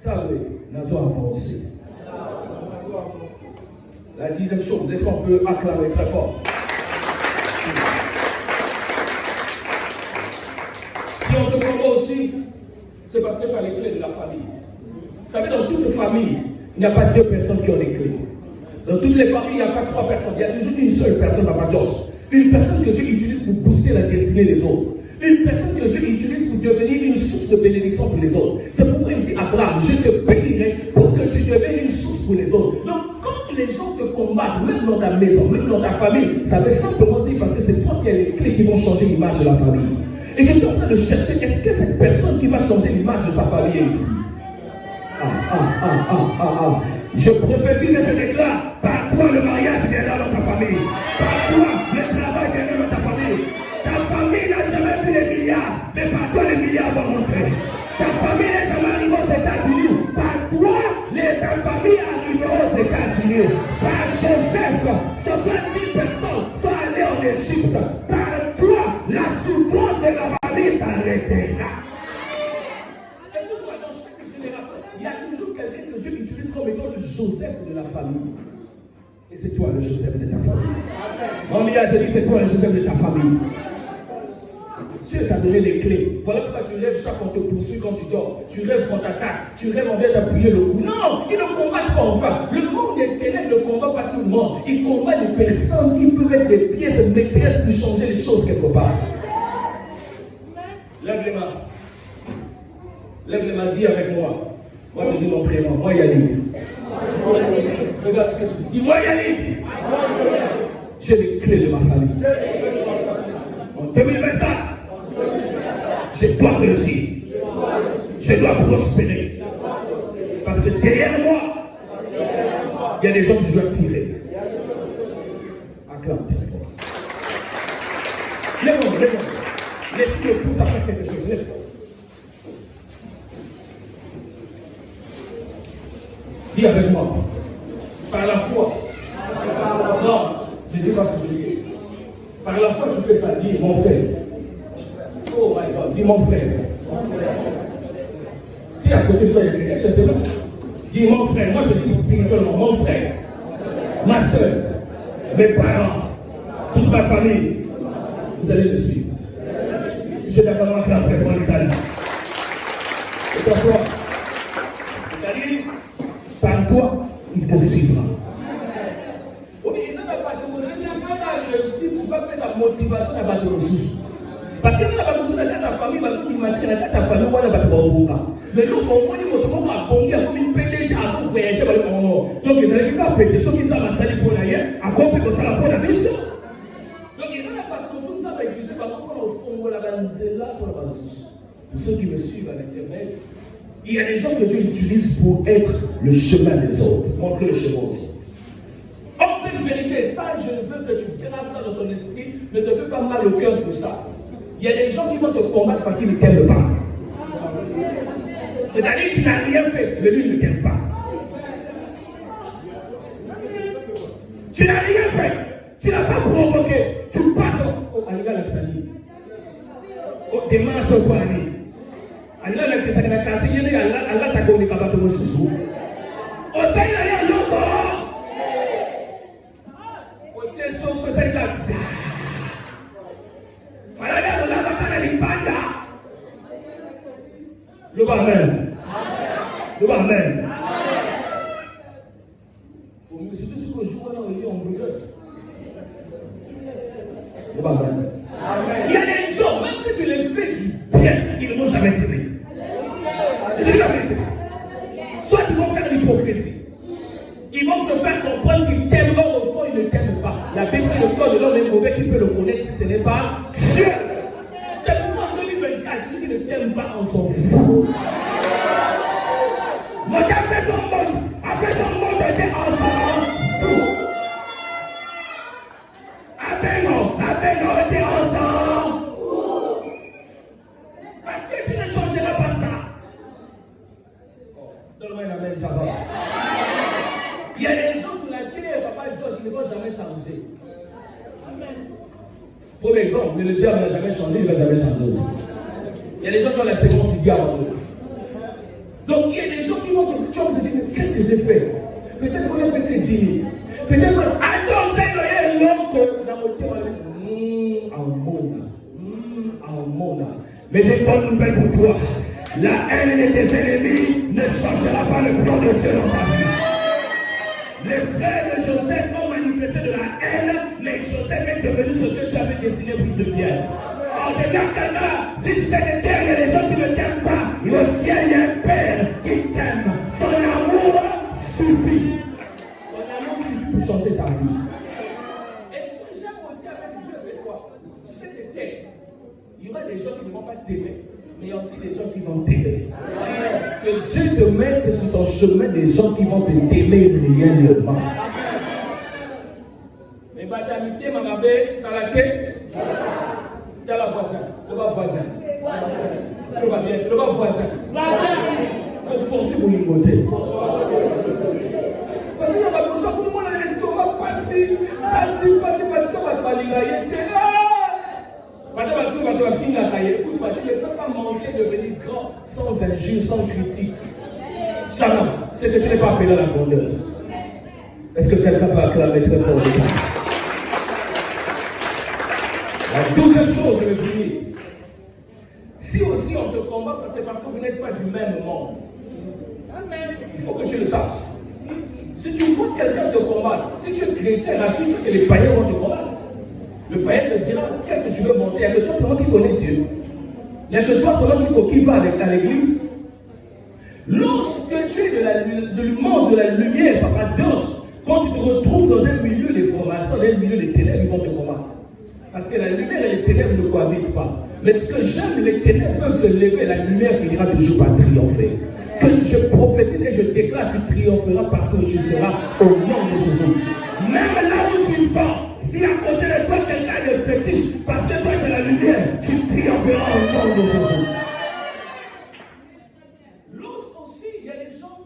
Salve, nous avons avancé. La 10e chose, est-ce qu'on peut acclamer très fort? Si on te combat aussi, c'est parce que tu as les clés de la famille. Vous savez, dans toutes les familles, il n'y a pas 2 personnes qui ont les clés. Dans toutes les familles, il n'y a pas 3 personnes. Il y a toujours une seule personne à ma gauche. Une personne que Dieu utilise pour booster la destinée des autres. Une personne que Dieu utilise pour devenir une source de bénédiction pour les autres. C'est pourquoi il dit Abraham, je te bénirai pour que tu deviennes une source pour les autres. Donc, quand les gens te combattent, même dans ta maison, même dans ta famille, ça veut simplement dire parce que c'est toi qui as les clés qui vont changer l'image de la famille. Et je suis en train de chercher, est-ce que cette personne qui va changer l'image de sa famille est ici? Je prophétise et je déclare, par toi le mariage viendra dans ta famille. Par toi le travail viendra dans ta famille. Ta famille n'a jamais vu les milliards, mais par toi les milliards vont rentrer. Ta famille n'est jamais arrivée aux États-Unis. Par toi, ta famille est arrivée aux États-Unis. Par Joseph, 70 personnes sont allées en Égypte. Par toi, la souffrance de la famille s'arrêtera. Il y a toujours quelqu'un que Dieu utilise comme étant le Joseph de la famille. Et c'est toi le Joseph de ta famille. Mon mia, je dis c'est toi le Joseph de ta famille. Dieu t'a donné les clés. Voilà pourquoi tu rêves chaque fois qu'on te poursuit quand tu dors. Tu rêves qu'on t'attaque. Tu rêves on vient t'appuyer le cou. Non, ils ne combattent pas enfin. Le monde des ténèbres ne combat pas tout le monde. Il combat les personnes qui peuvent être des pièces maîtresses pour changer les choses quelque part. Lève les mains. Lève les mains, dis avec moi. Moi je dis mon prénom, moi Yannick. Regarde ce que tu dis. Dis-moi Yannick. J'ai les clés de ma famille. En 2024, je dois réussir. Je dois prospérer. Parce que derrière moi, il y a des gens qui doivent tirer. Acclame très fort. Lève-moi, lève-moi. Laisse-le pouce à faire quelque chose. Lève-moi. Dis avec moi. Par la foi. Non, je ne dis pas ce que tu dis. Par la foi, tu fais ça. Dis mon frère. Oh my God, dis mon frère. Si à côté de toi il y a quelqu'un, je sais pas. Dis mon frère. Moi je dis spirituellement, mon frère. Ma soeur. Mes parents. Toute ma famille. Vous allez me suivre. Je vais d'abord entrer en présence l'Italie. Et toi, c'est-à-dire, par toi, il te suivra. Oui, mais ça n'a pas de motivation. Si tu as réussi, tu vas faire sa motivation à battre le ressources. Parce que tu n'as pas besoin de ta famille, parce que tu m'as dit que ta famille, on va battre le ressources. Mais nous, on va dire que tout le monde a bongi, à comme une PDG, à tout voyager par le monde. Donc, ils allaient faire péter, ceux qui ont sali pour l'ailleurs, à compter que ça la pour la mission. Donc, ils n'ont pas de ressources, ça va exister, par contre, au fond, la banzela pour la ressource. Pour ceux qui me suivent à l'internet, il y a des gens que Dieu utilise pour être le chemin des autres, montrer le chemin aussi. Or, cette vérité, ça, je veux que tu graves ça dans ton esprit, ne te fais pas mal au cœur pour ça. Il y a des gens qui vont te combattre parce qu'ils ne t'aiment pas. C'est-à-dire que tu n'as rien fait, mais lui ne t'aime pas. Tu n'as rien fait, tu n'as pas provoqué, tu passes au Aliga la famille. Au démarche au Kwani. Allah na kisa na kasi yene Allah ta ko ni kaba to susu o sai na ya loko o tie so so sai ta fala ya la ba kana limpanda lo ba amen lo ba amen o mi se tu ko joua na ile on brûle lo ba amen il y a des gens même si tu les fais du bien ils ne vont jamais t'aimer. Soit ils vont faire l'hypocrisie. Ils vont te faire comprendre qu'ils t'aiment, mais au fond, ils ne t'aiment pas. La Bible dit le corps de l'homme est mauvais, qui peut le connaître si ce n'est pas Dieu. C'est pourquoi en 2024, celui qui ne t'aime pas, on s'en fout. Après son monde était ensemble. Après non, était ensemble. Parce que tu ne changeras pas ça. Donne-moi la main, Java. Il y a des gens sur la terre, Papa George, qui ne vont jamais changer. Pour exemple, mais le diable n'a jamais changé, il ne va jamais changer aussi. Il y a des gens qui ont la séquence du diable. Donc il y a des des gens qui vont te dire, mais qu'est-ce que j'ai fait? Peut-être faut même baisser 10 000. Peut-être attends, c'est Amona. Mais j'ai une bonne nouvelle pour toi. La haine de tes ennemis ne changera pas le plan de Dieu dans ta vie. Les frères de Joseph ont manifesté de la haine, mais Joseph est devenu ce que tu avais dessiné pour qu'il devienne. En général, si tu sais que il y a des gens qui ne t'aiment pas, au ciel, il y a un Père qui t'aime. Son amour suffit. Son amour suffit pour changer ta vie. Et ce que j'aime aussi avec Dieu, c'est quoi? Tu sais que il y aura des gens qui ne vont pas t'aimer, mais il y a aussi des gens qui vont t'aimer. Que Dieu te mette sur ton chemin des gens qui vont t'aimer réellement. Mais Batamité, Mamabé, Salaké, t'as la voisin, le bas voisin. Tu vas bien, le bas voisin. Il faut forcer pour une beauté. Parce qu'il y a pas besoin pour le monde à l'estomac, passer, on va te valider. Madame va finir la carrière. Écoute, tu ne peux pas manquer de devenir grand sans injure, sans critique. Jamais. C'est que je n'ai pas appelé à la grandeur. Est-ce que quelqu'un peut acclamer très fort le temps? La deuxième chose, je vais finir. Si aussi on te combat, c'est parce que vous n'êtes pas du même monde. Il faut que tu le saches. Si tu vois quelqu'un te combattre, si tu es chrétien, rassure que les païens vont te combattre. Le païen te dira, qu'est-ce que tu veux monter? Il y a que toi seulement qui connais Dieu. Il n'y a que toi seulement qui va à l'église. Lorsque tu es du monde de la lumière, Papa George, quand tu te retrouves dans un milieu de formation, dans un milieu de ténèbres, ils vont te combattre. Parce que la lumière et les ténèbres ne cohabitent pas. Mais ce que j'aime, les ténèbres peuvent se lever, la lumière finira toujours par triompher. Que je prophétise et je déclare, tu triompheras partout où tu seras, au nom de Jésus. Même là où tu vas, si à côté de toi quelqu'un est fétiche, parce que toi c'est la lumière, tu triompheras au nom de Jésus. Lorsqu'aussi, il y a des gens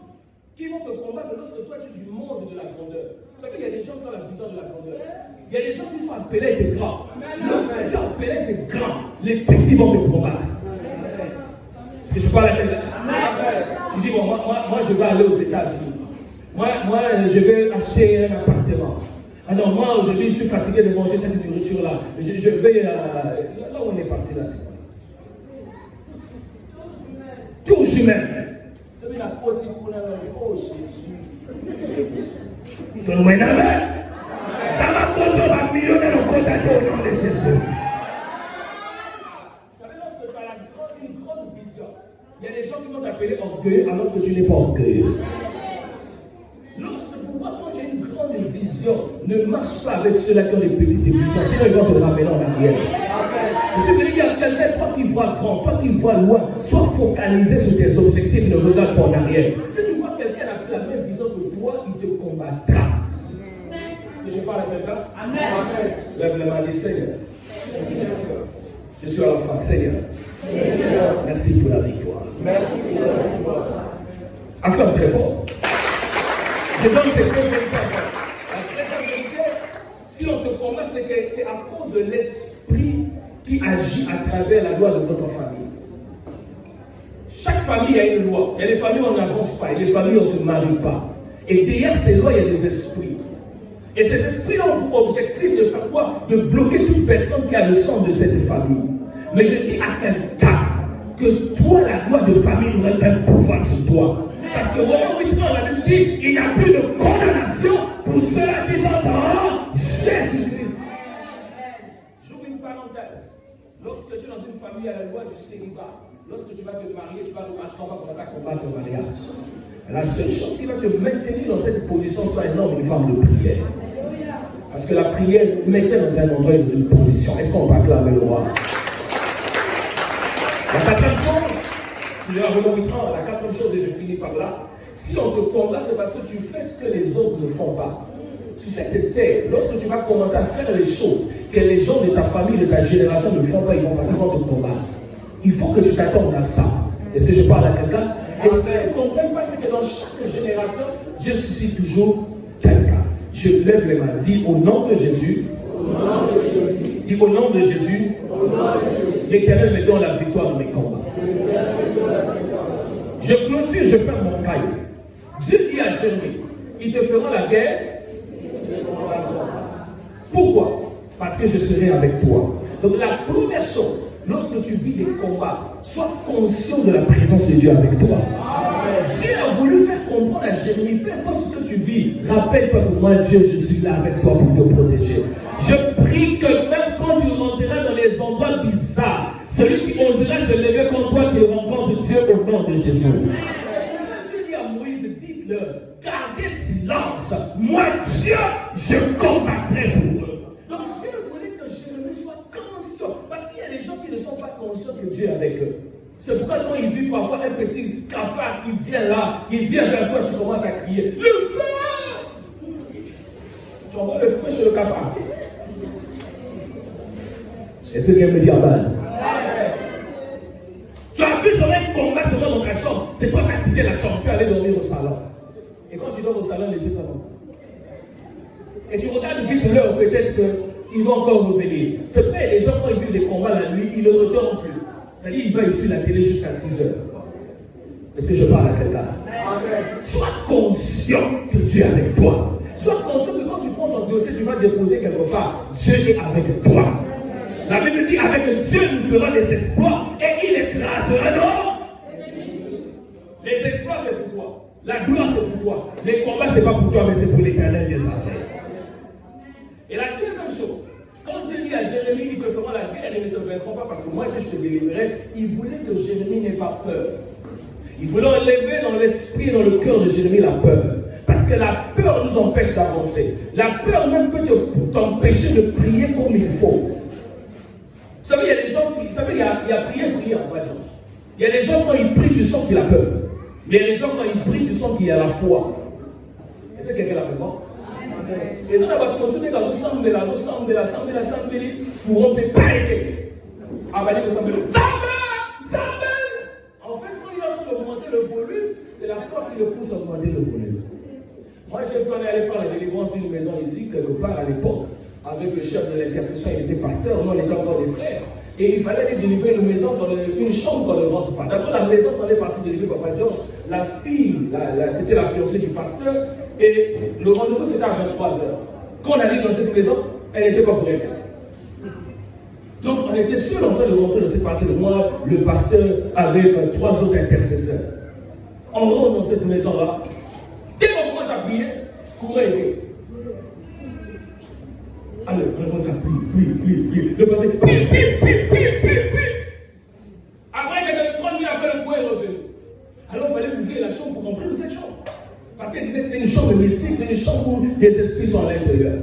qui vont te combattre lorsque toi tu es du monde de la grandeur. Vous savez, il y a des gens qui ont la vision de la grandeur. Il y a des gens qui sont appelés des grands. Lorsque tu es appelé des grands, les petits vont te combattre. Est-ce que je parle à quelqu'un? Tu dis, bon, moi je vais aller aux États-Unis. Moi je vais acheter un appartement. Ah non, moi aujourd'hui je suis fatigué de manger cette nourriture-là. Je vais là où on est parti là. Tout humain. C'est la côte pour la oh Jésus. Ça va causer un millionnaire au côté au nom de Jésus. Vous savez, lorsque tu as une grande vision, il y a des gens qui vont t'appeler orgueilleux alors que tu n'es pas orgueilleux. Pourquoi quand tu as une grande vision, ne marche pas avec ceux-là qui ont des petites visions, sinon ils vont te ramener en arrière. Je veux dire à quelqu'un, toi qui vois grand, toi qui vois loin, sois focalisé sur tes objectifs, ne regarde pas en arrière. Si tu vois quelqu'un avec la même vision que toi, il te combattra. Est-ce que je parle à quelqu'un? Amen. Lève la main, dis Seigneur. Je suis à la fin, Seigneur. Merci pour la victoire. Merci pour la victoire. Encore très fort. Je donne tes deux vérités. La très vérité, si on te combat, c'est à cause de l'esprit qui agit à travers la loi de votre famille. Chaque famille a une loi. Il y a des familles où on n'avance pas, il y a des familles où on ne se marie pas. Et derrière ces lois, il y a des esprits. Et ces esprits ont pour objectif de faire quoi? De bloquer toute personne qui a le sang de cette famille. Mais je dis à quelqu'un que toi, la loi de famille aurait un pouvoir sur toi. Parce que Romains 8 ans, la Bible dit, il n'y a plus de condamnation pour ceux-là qui sont dans Jésus-Christ. J'ouvre une parenthèse. Lorsque tu es dans une famille à la loi du célibat, lorsque tu vas te marier, tu vas commencer à combattre ton mariage. La seule chose qui va te maintenir dans cette position, soit un homme, une femme de prière. Parce que la prière maintient dans un endroit et dans une position. Est-ce qu'on va acclamer le roi? La quatrième chose, la quatrième chose, et je finis par là, si on te combat, c'est parce que tu fais ce que les autres ne font pas. Tu sais que lorsque tu vas commencer à faire les choses que les gens de ta famille, de ta génération ne font pas, ils vont te combattre. Il faut que tu t'attendes à ça. Est-ce que je parle à quelqu'un? Est-ce que tu comprends parce que dans chaque génération, Dieu suscite toujours quelqu'un. Je lève les mains, dis au nom de Jésus. Dis au nom de Jésus. L'Éternel me donne la victoire dans mes combats. Je clôture continue, je ferme mon cahier. Dieu dit à Jérémie, ils te feront la guerre. Pourquoi? Parce que je serai avec toi. Donc la première chose, lorsque tu vis des combats, sois conscient de la présence de Dieu avec toi. Dieu a voulu faire comprendre à Jérémie, peu importe ce que tu vis, rappelle-toi que moi, Dieu, je suis là avec toi pour te protéger. Je prie que même quand tu rentreras dans les endroits bizarres, celui qui osera se lever contre toi, te rencontre Dieu au nom de Jésus. Dieu dit à Moïse, dites-leur, gardez silence. Moi, Dieu, je combattrai pour eux. Donc Dieu voulait que Jérémie soit conscient. Parce qu'il y a des gens qui ne sont pas conscients que Dieu est avec eux. C'est pourquoi quand ils vivent parfois un petit cafard qui vient là, il vient vers toi, tu commences à crier, le feu! Tu envoies le feu chez le cafard. Est-ce que quelqu'un me dit amen? Tu as vu son un combat seulement dans ta chambre. C'est toi qui as quitté la chambre, tu es allé dormir au salon. Et quand tu dors au salon, les yeux sont comme ça. Et tu regardes vite l'heure, peut-être qu'ils vont encore revenir. C'est vrai, les gens, quand ils vivent des combats la nuit, ils ne redorment plus. C'est-à-dire, il va ici la télé jusqu'à 6 heures. Est-ce que je parle à quelqu'un? Sois conscient que Dieu est avec toi. Sois conscient que quand tu prends ton dossier, tu vas déposer quelque part. Dieu est avec toi. La Bible dit, avec Dieu, nous ferons des exploits et il écrasera nos. Les exploits, c'est pour toi. La gloire, c'est pour toi. Les combats, c'est pas pour toi, mais c'est pour l'Éternel des armées. Et la deuxième chose, quand Dieu dit à Jérémie, ils te feront la guerre et ne te vaincront pas parce que moi, je te délivrerai, il voulait que Jérémie n'ait pas peur. Il voulait enlever dans l'esprit et dans le cœur de Jérémie la peur. Parce que la peur nous empêche d'avancer. La peur même peut t'empêcher de prier comme il faut. Vous savez, il y a des gens qui. Vous savez, il y a prier en vrai. Il y a des gens, quand ils prient, tu sens qu'il a peur. Mais il y a des gens, quand ils prient, tu sens qu'il y a la foi. Est-ce que quelqu'un l'a fait? Et ça, on va te consulter dans le sang de la pour on ne peut pas aider. Ah, bah, il faut en fait, quand il est en train d'augmenter le volume, c'est la peur qui le pousse à augmenter le volume. Moi, j'ai vu qu'on allait faire la délivrance d'une maison ici, quelque part à l'époque, avec le chef de l'intercession, il était pasteur, nous on était encore des frères. Et il fallait aller délivrer une maison, une chambre qu'on ne rentre pas. D'abord, la maison qu'on est parti délivrer Papa Georges, la fille, c'était la fiancée du pasteur, et le rendez-vous c'était à 23h. Quand on arrive dans cette maison, elle n'était pas pour elle. Donc on était seuls en train de rentrer dans cette pasteur. Moi, le pasteur avec 3 autres intercesseurs. On rentre dans cette maison-là. Dès qu'on commence à prier, courez aider. Alors, on commence à prier. Le pasteur prie. Après, quelques 30 minutes après, le courant est revenu. Alors, il fallait ouvrir la chambre pour qu'on prie de cette chambre. Parce qu'elle disait que c'est une chambre mystique, c'est une chambre où les esprits sont à l'intérieur.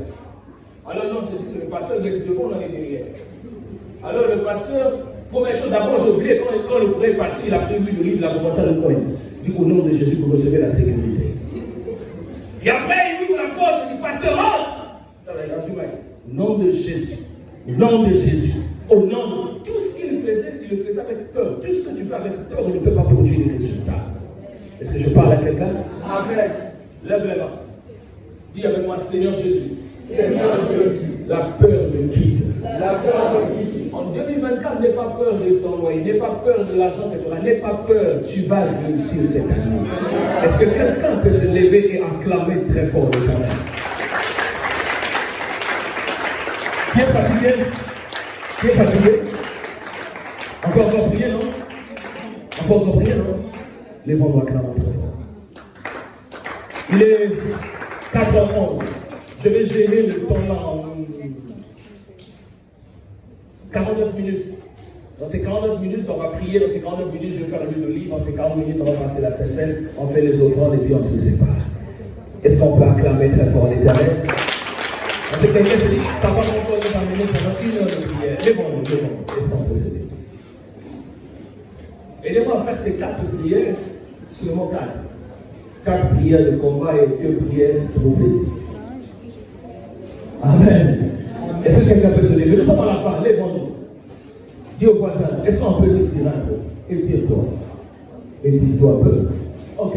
Alors, non, je dis c'est le pasteur, mais devant, on est derrière. Alors, le pasteur, première chose, d'abord, j'ai oublié, quand le courant est parti, il a pris l'huile d'olive, il a commencé à le coin. Il dit au nom de Jésus, vous recevez la sécurité. Et après, il ouvre la porte, il dit pasteur, rentre. Au nom de Jésus, au nom de Jésus, au nom de tout ce qu'il faisait, s'il le faisait avec peur, tout ce que tu fais avec peur, il ne peut pas produire des résultats. Est-ce que je parle à quelqu'un? Amen. Lève les mains. Dis avec moi, Seigneur Jésus. Seigneur Jésus. La peur me quitte. La peur me quitte. En 2024, n'aie pas peur de ton loyer, n'aie pas peur de l'argent que tu auras, n'aie pas peur, tu vas réussir cette année. Est-ce que quelqu'un peut se lever et acclamer très fort le Seigneur? Qui est fatigué? Qui est fatigué? Encore prier, non? Encore prier, non? Les vents doivent acclamer très fort. Il est 4h11. Je vais gérer le temps là en 49 minutes. Dans ces 49 minutes, on va prier. Dans ces 49 minutes, je vais faire l'huile d'olive. Dans ces 40 minutes, on va passer la Sainte-Seine. On fait les offrandes et puis on se sépare. Est-ce qu'on peut acclamer très fort l'Éternel? Parce que quelqu'un se dit, papa, mon corps est amené pendant 1 heure de prière. Lèvons-nous. Est-ce qu'on peut se lever? Aidez-moi à faire ces 4 prières, seulement 4. 4 prières de combat et 2 prières prophétiques. Amen. Est-ce que quelqu'un peut se lever? Nous sommes à la fin, lèvons-nous. Dis au voisin, est-ce qu'on peut se tirer un peu? Étire-toi. Étire-toi un peu. Ok.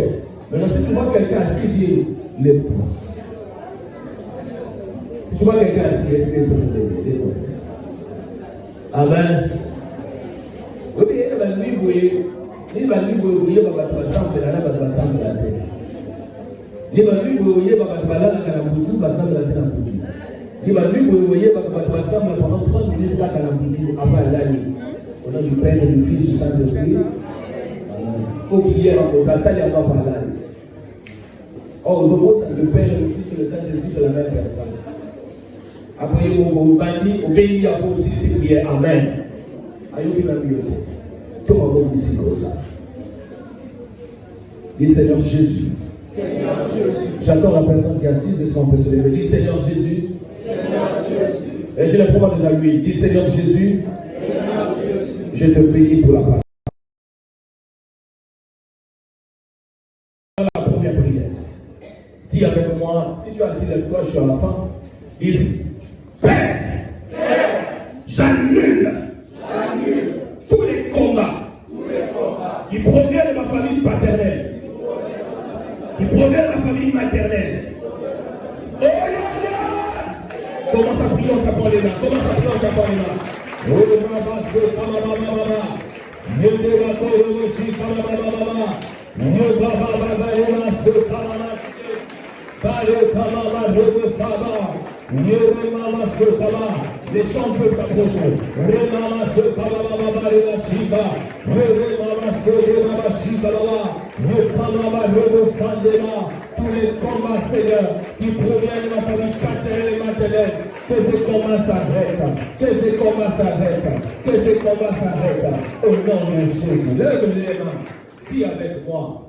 Maintenant, si tu vois quelqu'un assis, dis, lève-toi. Si tu vois quelqu'un assis, est-ce qu'il peut se lever? Lève-toi. Amen. Oui, mais la nuit, vous voyez, Il va lui bouiller par votre ensemble, la votre ensemble la terre. Il va lui bouiller par votre balade à la boutou, ensemble la terre. Il va lui bouiller par votre ensemble pendant 30 minutes là à la boutou, avant l'année. Au nom du Père et du Fils du Saint-Esprit. Il faut qu'il y ait un passage à par l'année. Or, aux opposés, le Père, le Fils et le Saint-Esprit, c'est la même personne. Après, vous bandit, obéis à vous aussi, c'est prière. Amen. Aïe, qui va mieux. Tout le monde ici comme ça. Dis Seigneur Jésus. Seigneur Jésus. J'attends la personne qui est assise, est-ce qu'on peut se lever? Dis Seigneur Jésus. Seigneur Jésus. Et je le prends déjà lui. Dis Seigneur Jésus. Seigneur Jésus. Je te bénis pour la parole. La première prière. Dis avec moi, si tu as assis avec toi, je suis à la fin. Dis Père, j'annule tous les combats qui proviennent de ma famille paternelle, qui proviennent de ma famille maternelle. Oh là là! Commence à prier en tapant les mains. Commence à prier en tapant les mains. Oh Baba, c'est Baba. Yéde Baba, Yoshi, Baba. Yéde Baba, c'est Baba. Bale Kamama, Rebe Saba. Yéde Mama, c'est Baba. Les chants peuvent s'approcher. Remama, c'est Baba, Reba Shiba. Remama, c'est Reba Shiba. Rekamama, Rebe Sandema. Tous les combats, Seigneur, qui proviennent de ma famille paternelle et maternelle, que ces combats s'arrêtent, que ces combats s'arrêtent, que ces combats s'arrêtent. Au nom de Jésus, lève les mains, prie avec moi.